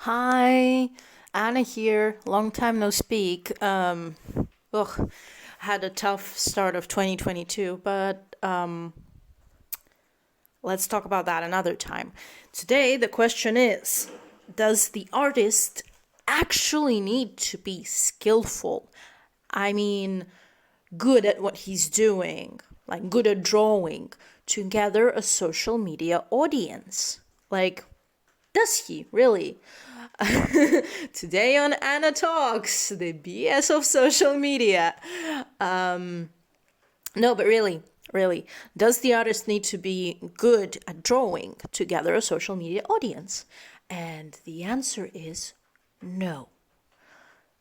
Hi, Anna here. Long time no speak. Had a tough start of 2022, but let's talk about that another time. Today, the question is, does the artist actually need to be skillful? I mean, good at what he's doing, like good at drawing, to gather a social media audience. Like, does he really? Today on Anna Talks, the BS of social media. No, but really, does the artist need to be good at drawing to gather a social media audience? And the answer is no.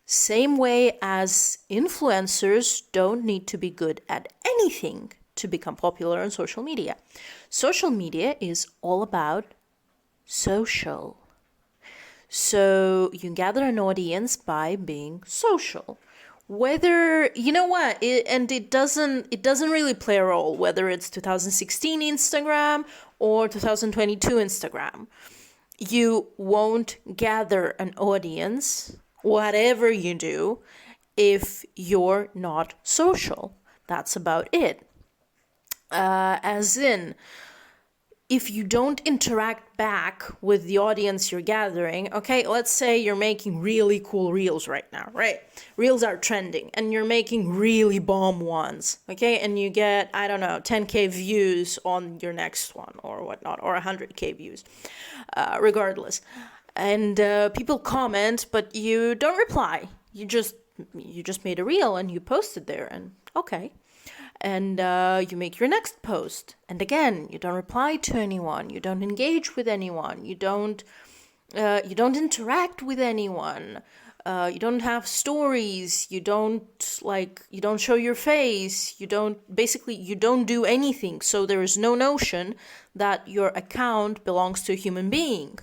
Same way as influencers don't need to be good at anything to become popular on social media. Social media is all about social. So you gather an audience by being social. Whether you know what, it doesn't really play a role whether it's 2016 Instagram or 2022 Instagram. You won't gather an audience, whatever you do, if you're not social. That's about it. As in, if you don't interact back with the audience you're gathering, okay, let's say you're making really cool reels right now, right? Reels are trending and you're making really bomb ones, okay? And you get, I don't know, 10K views on your next one or whatnot, or 100K views, regardless. And people comment, but you don't reply. You just made a reel and you posted there, and okay. And you make your next post, and again, you don't reply to anyone, you don't engage with anyone, you don't interact with anyone, you don't have stories, you don't show your face, you don't do anything. So there is no notion that your account belongs to a human being.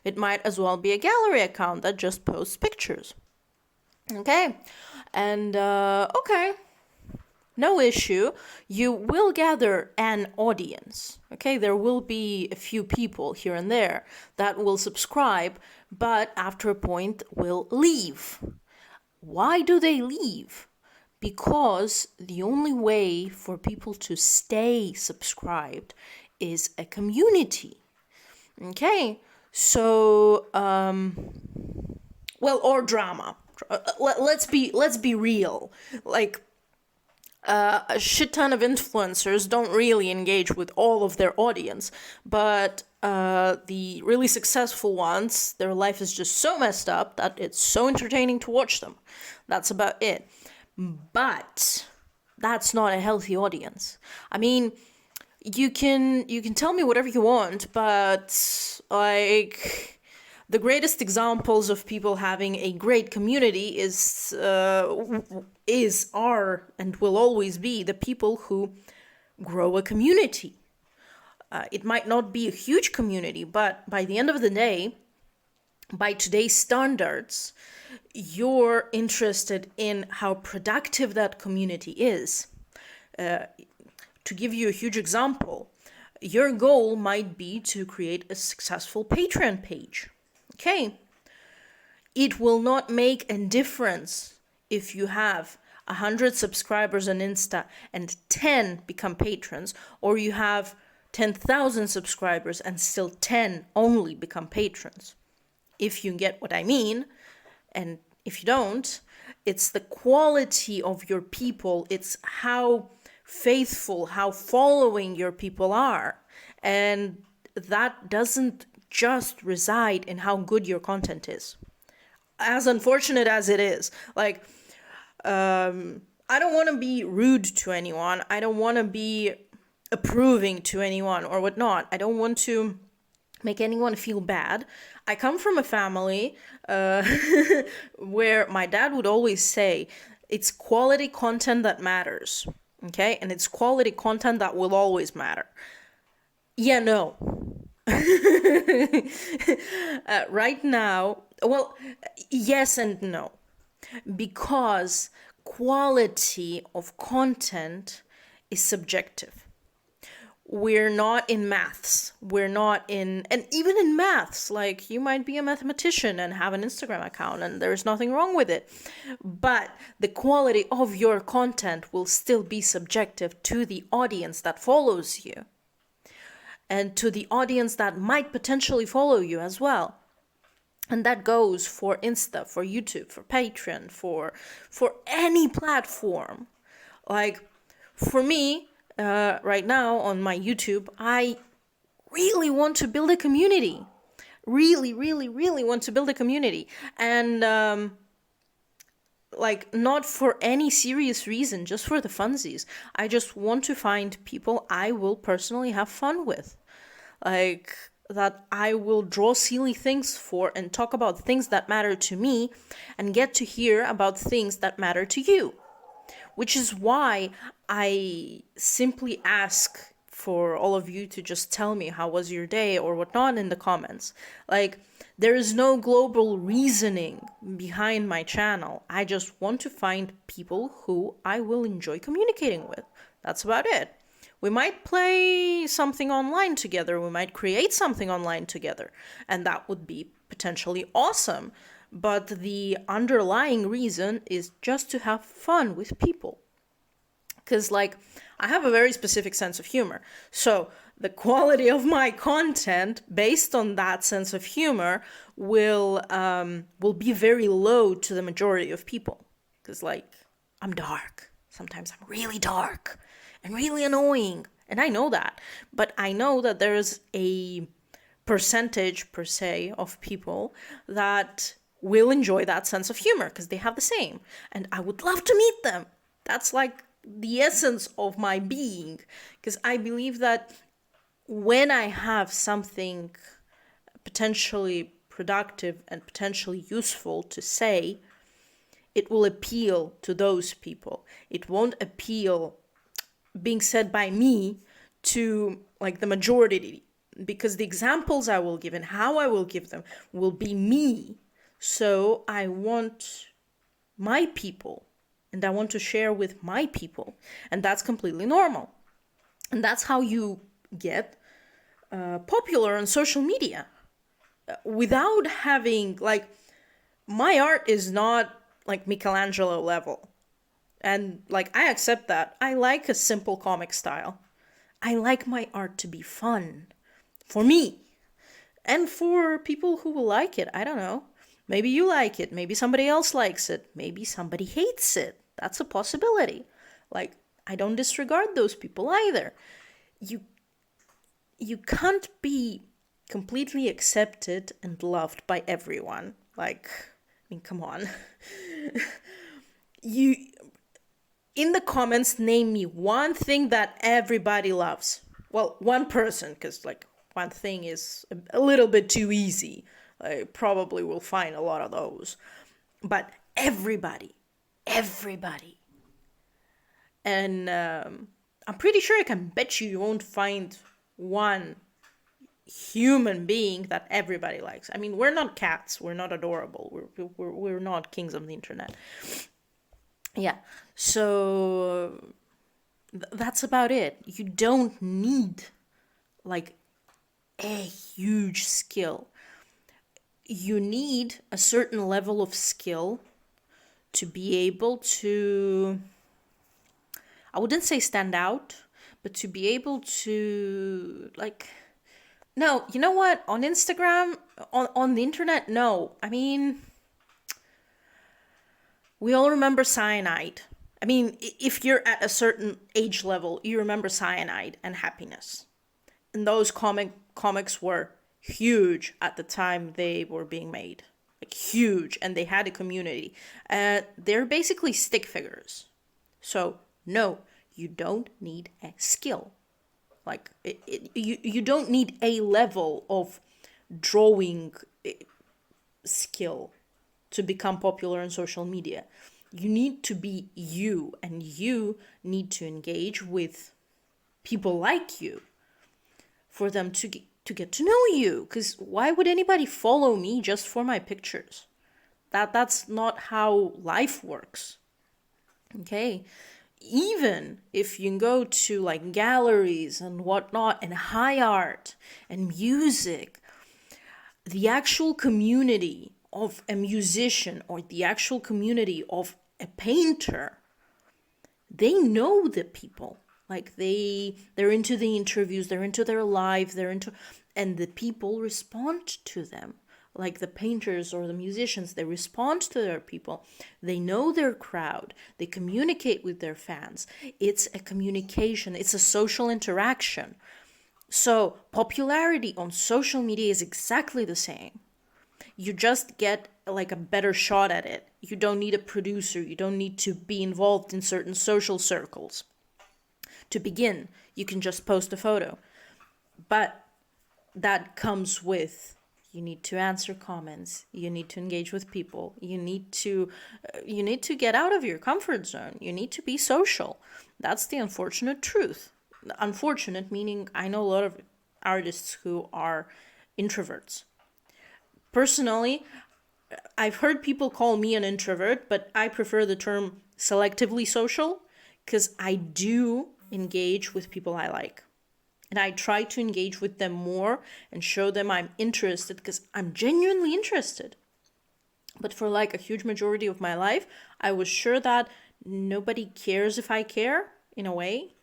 It might as well be a gallery account that just posts pictures. Okay, and okay, no issue. You will gather an audience. Okay, there will be a few people here and there that will subscribe, but after a point will leave. Why do they leave? Because the only way for people to stay subscribed is a community. Okay, so or drama. Let's be real. Like, a shit ton of influencers don't really engage with all of their audience, but the really successful ones, their life is just so messed up that it's so entertaining to watch them. That's about it. But that's not a healthy audience. I mean, you can tell me whatever you want, but like, the greatest examples of people having a great community are and will always be the people who grow a community. It might not be a huge community, but by the end of the day, by today's standards, you're interested in how productive that community is. To give you a huge example, your goal might be to create a successful Patreon page. Okay, it will not make a difference if you have 100 subscribers on Insta and 10 become patrons, or you have 10,000 subscribers and still 10 only become patrons. If you get what I mean, and if you don't, it's the quality of your people, it's how faithful, how following your people are. And that doesn't just reside in how good your content is. As unfortunate as it is, like, I don't want to be rude to anyone. I don't want to be approving to anyone or whatnot. I don't want to make anyone feel bad. I come from a family where my dad would always say, it's quality content that matters. Okay? And it's quality content that will always matter. Yeah, no. Right now, well, yes and no. Because quality of content is subjective. we're not in maths. We're not in, and even in maths, like you might be a mathematician and have an Instagram account, and there's nothing wrong with it. But the quality of your content will still be subjective to the audience that follows you and to the audience that might potentially follow you as well. And that goes for Insta, for YouTube, for Patreon, for any platform. Like for me, right now on my YouTube, I really want to build a community. Really, really, really want to build a community. And like not for any serious reason, just for the funsies. I just want to find people I will personally have fun with. Like that I will draw silly things for and talk about things that matter to me and get to hear about things that matter to you. Which is why I simply ask for all of you to just tell me how was your day or whatnot in the comments. Like, there is no global reasoning behind my channel. I just want to find people who I will enjoy communicating with. That's about it. We might play something online together. We might create something online together. And that would be potentially awesome. But the underlying reason is just to have fun with people. Because, like, I have a very specific sense of humor. So the quality of my content based on that sense of humor will be very low to the majority of people. Because, like, I'm dark. Sometimes I'm really dark and really annoying. And I know that. But I know that there's a percentage, per se, of people that will enjoy that sense of humor because they have the same. And I would love to meet them. That's like the essence of my being. Because I believe that when I have something potentially productive and potentially useful to say, it will appeal to those people. It won't appeal being said by me to like the majority, because the examples I will give and how I will give them will be me. So I want my people and I want to share with my people, and that's completely normal. And that's how you get popular on social media without having, like, my art is not like Michelangelo level. And like, I accept that. I like a simple comic style. I like my art to be fun for me and for people who will like it. I don't know. Maybe you like it. Maybe somebody else likes it. Maybe somebody hates it. That's a possibility. Like, I don't disregard those people either. You can't be completely accepted and loved by everyone. Like, I mean, come on. You, in the comments, name me one thing that everybody loves. Well, one person, because like one thing is a little bit too easy. I probably will find a lot of those. But everybody. And I'm pretty sure I can bet you won't find one human being that everybody likes. I mean, we're not cats. We're not adorable. We're not kings of the internet. Yeah, so that's about it. You don't need like a huge skill. You need a certain level of skill to be able to, I wouldn't say stand out, but to be able to, like, no, you know what? On Instagram, on the internet, no. I mean, we all remember Cyanide. I mean, if you're at a certain age level, you remember Cyanide and Happiness. And those comics were huge at the time they were being made. Like, huge. And they had a community. They're basically stick figures. So, no, you don't need a skill. Like, you don't need a level of drawing skill to become popular on social media. You need to be you, and you need to engage with people like you for them to get to know you. Because why would anybody follow me just for my pictures? That's not how life works. Okay? even if you go to like galleries and whatnot and high art and music, the actual community of a musician or the actual community of a painter, they know the people. Like they're into the interviews, they're into their life, and the people respond to them. Like the painters or the musicians, they respond to their people. They know their crowd. They communicate with their fans. It's a communication. It's a social interaction. So popularity on social media is exactly the same. You just get like a better shot at it. You don't need a producer. You don't need to be involved in certain social circles. To begin, you can just post a photo. But that comes with, you need to answer comments. You need to engage with people. You need to get out of your comfort zone. You need to be social. That's the unfortunate truth. Unfortunate meaning I know a lot of artists who are introverts. Personally, I've heard people call me an introvert, but I prefer the term selectively social because I do engage with people I like. And I try to engage with them more and show them I'm interested because I'm genuinely interested. But for like a huge majority of my life, I was sure that nobody cares if I care, in a way.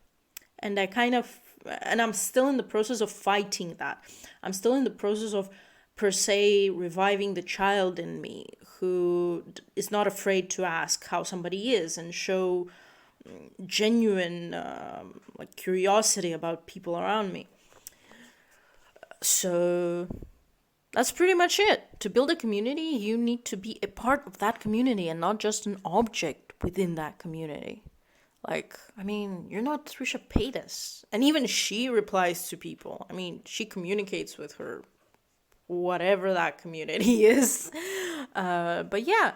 And I'm still in the process of fighting that. I'm still in the process of, per se, reviving the child in me who is not afraid to ask how somebody is and show genuine like curiosity about people around me. So that's pretty much it. To build a community, you need to be a part of that community and not just an object within that community. Like, I mean, you're not Trisha Paytas. And even she replies to people. I mean, she communicates with her, whatever that community is. But yeah,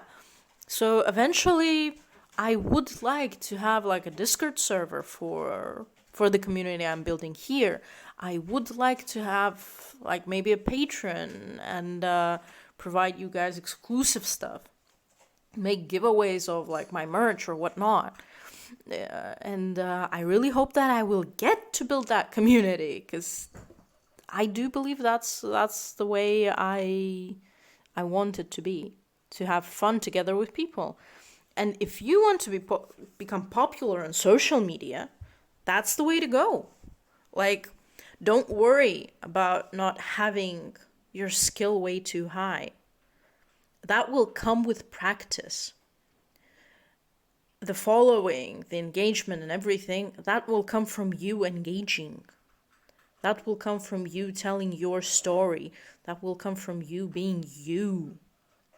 so eventually I would like to have like a Discord server for the community I'm building here. I would like to have like maybe a Patreon and provide you guys exclusive stuff. Make giveaways of like my merch or whatnot. And I really hope that I will get to build that community because I do believe that's the way I want it to be, to have fun together with people. And if you want to become popular on social media, that's the way to go. Like, don't worry about not having your skill way too high. That will come with practice. The following, the engagement and everything, that will come from you engaging. That will come from you telling your story. That will come from you being you,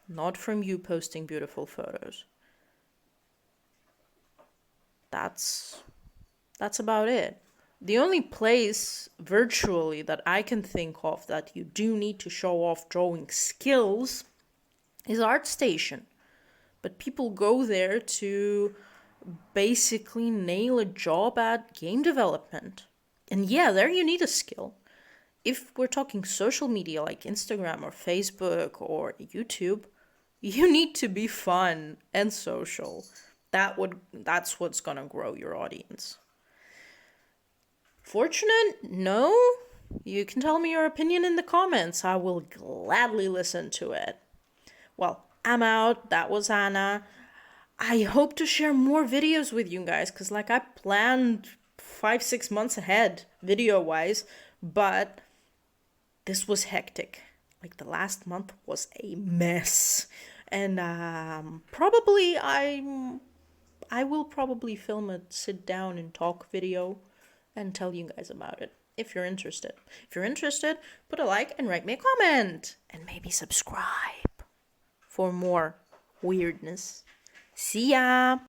not from you posting beautiful photos. That's about it. The only place virtually that I can think of that you do need to show off drawing skills is ArtStation. But people go there to basically nail a job at game development. And yeah, there you need a skill. If we're talking social media like Instagram or Facebook or YouTube, you need to be fun and social. That's what's gonna grow your audience. Fortunate? No? You can tell me your opinion in the comments. I will gladly listen to it. Well, I'm out. That was Anna. I hope to share more videos with you guys because like I planned 5-6 months ahead video-wise, but this was hectic. Like the last month was a mess. And probably I will probably film a sit down and talk video and tell you guys about it if you're interested. If you're interested, put a like and write me a comment and maybe subscribe for more weirdness. See ya!